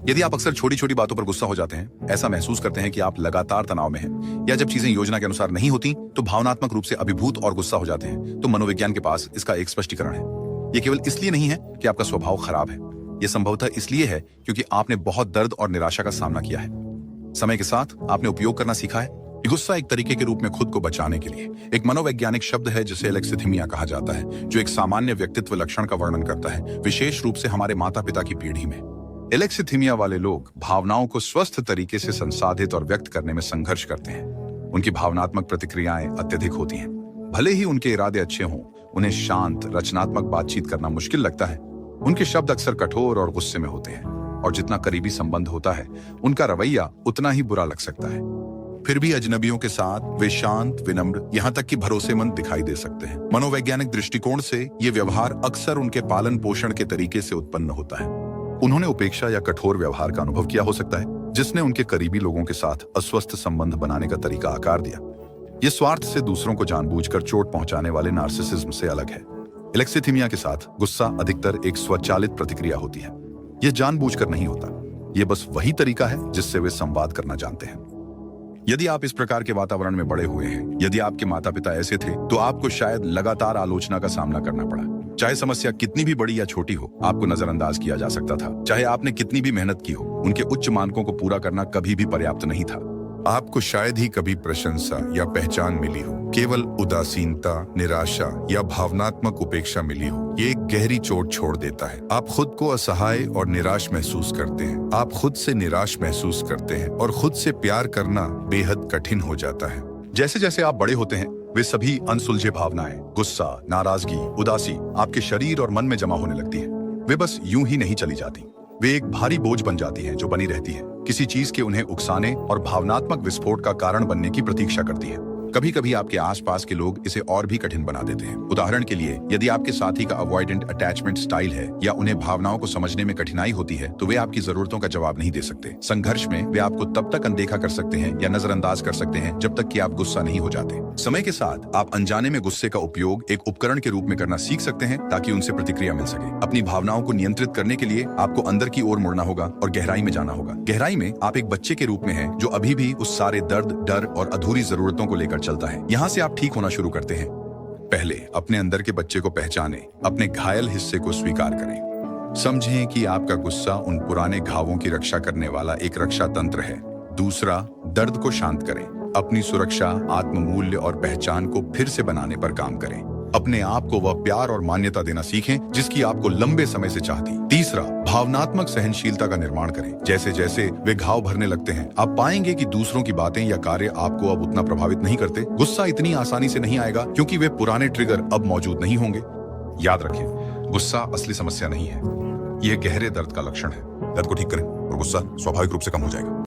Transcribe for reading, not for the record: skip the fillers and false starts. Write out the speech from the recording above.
यदि आप अक्सर छोटी छोटी बातों पर गुस्सा हो जाते हैं, ऐसा महसूस करते हैं कि आप लगातार तनाव में हैं, या जब चीजें योजना के अनुसार नहीं होती तो भावनात्मक रूप से अभिभूत और गुस्सा हो जाते हैं, तो मनोविज्ञान के पास इसका एक स्पष्टीकरण है। ये केवल इसलिए नहीं है कि आपका स्वभाव खराब है, यह संभवतः इसलिए है क्योंकि आपने बहुत दर्द और निराशा का सामना किया है। समय के साथ आपने उपयोग करना सीखा है। गुस्सा एक तरीके के रूप में खुद को बचाने के लिए एक मनोवैज्ञानिक शब्द है जिसे एलेक्सिथीमिया कहा जाता है, जो एक सामान्य व्यक्तित्व लक्षण का वर्णन करता है, विशेष रूप से हमारे माता पिता की पीढ़ी में। एलेक्सिथीमिया वाले लोग भावनाओं को स्वस्थ तरीके से संसाधित और व्यक्त करने में संघर्ष करते हैं। उनकी भावनात्मक प्रतिक्रियाएं अत्यधिक होती हैं। भले ही उनके इरादे अच्छे हों, उन्हें शांत रचनात्मक बातचीत करना मुश्किल लगता है। उनके शब्द अक्सर कठोर और गुस्से में होते हैं, और जितना करीबी संबंध होता है उनका रवैया उतना ही बुरा लग सकता है। फिर भी अजनबियों के साथ वे शांत, विनम्र, यहाँ तक कि भरोसेमंद दिखाई दे सकते हैं। मनोवैज्ञानिक दृष्टिकोण से ये व्यवहार अक्सर उनके पालन पोषण के तरीके से उत्पन्न होता है। उन्होंने उपेक्षा या कठोर व्यवहार का अनुभव किया हो सकता है, जिसने उनके करीबी लोगों के साथ अस्वस्थ संबंध बनाने का तरीका आकार दिया। ये स्वार्थ से दूसरों को जानबूझकर चोट पहुंचाने वाले नार्सिसिज्म से अलग है। एलेक्सिथीमिया के साथ गुस्सा अधिकतर एक स्वचालित प्रतिक्रिया होती है। यह जानबूझकर नहीं होता, यह बस वही तरीका है जिससे वे संवाद करना जानते हैं। यदि आप इस प्रकार के वातावरण में बड़े हुए हैं, यदि आपके माता पिता ऐसे थे, तो आपको शायद लगातार आलोचना का सामना करना पड़ा। चाहे समस्या कितनी भी बड़ी या छोटी हो, आपको नजरअंदाज किया जा सकता था। चाहे आपने कितनी भी मेहनत की हो, उनके उच्च मानकों को पूरा करना कभी भी पर्याप्त नहीं था। आपको शायद ही कभी प्रशंसा या पहचान मिली हो, केवल उदासीनता, निराशा या भावनात्मक उपेक्षा मिली हो। ये एक गहरी चोट छोड़ देता है। आप खुद को असहाय और निराश महसूस करते हैं। आप खुद से निराश महसूस करते हैं और खुद से प्यार करना बेहद कठिन हो जाता है। जैसे जैसे आप बड़े होते हैं, वे सभी अनसुलझे भावनाएं, गुस्सा, नाराजगी, उदासी आपके शरीर और मन में जमा होने लगती हैं। वे बस यूं ही नहीं चली जाती, वे एक भारी बोझ बन जाती हैं जो बनी रहती है, किसी चीज के उन्हें उकसाने और भावनात्मक विस्फोट का कारण बनने की प्रतीक्षा करती है। कभी कभी आपके आसपास के लोग इसे और भी कठिन बना देते हैं। उदाहरण के लिए, यदि आपके साथी का अवॉइडेंट अटैचमेंट स्टाइल है या उन्हें भावनाओं को समझने में कठिनाई होती है, तो वे आपकी जरूरतों का जवाब नहीं दे सकते। संघर्ष में वे आपको तब तक अनदेखा कर सकते हैं या नजरअंदाज कर सकते हैं जब तक कि आप गुस्सा नहीं हो जाते। समय के साथ आप अनजाने में गुस्से का उपयोग एक उपकरण के रूप में करना सीख सकते हैं ताकि उनसे प्रतिक्रिया मिल सके। अपनी भावनाओं को नियंत्रित करने के लिए आपको अंदर की ओर मुड़ना होगा और गहराई में जाना होगा। गहराई में आप एक बच्चे के रूप में हैं जो अभी भी उस सारे दर्द, डर और अधूरी जरूरतों को लेकर चलता है। यहाँ से आप ठीक होना शुरू करते हैं। पहले अपने अंदर के बच्चे को पहचानें, अपने घायल हिस्से को स्वीकार करें। समझें कि आपका गुस्सा उन पुराने घावों की रक्षा करने वाला एक रक्षा तंत्र है। दूसरा, दर्द को शांत करें। अपनी सुरक्षा, आत्ममूल्य और पहचान को फिर से बनाने पर काम करें। अपने आप को वह प्यार और मान्यता देना सीखें जिसकी आपको लंबे समय से चाहती। तीसरा, भावनात्मक सहनशीलता का निर्माण करें। जैसे जैसे वे घाव भरने लगते हैं, आप पाएंगे कि दूसरों की बातें या कार्य आपको अब उतना प्रभावित नहीं करते। गुस्सा इतनी आसानी से नहीं आएगा क्योंकि वे पुराने ट्रिगर अब मौजूद नहीं होंगे। याद रखें, गुस्सा असली समस्या नहीं है, यह गहरे दर्द का लक्षण है। दर्द को ठीक करें और गुस्सा स्वाभाविक रूप से कम हो जाएगा।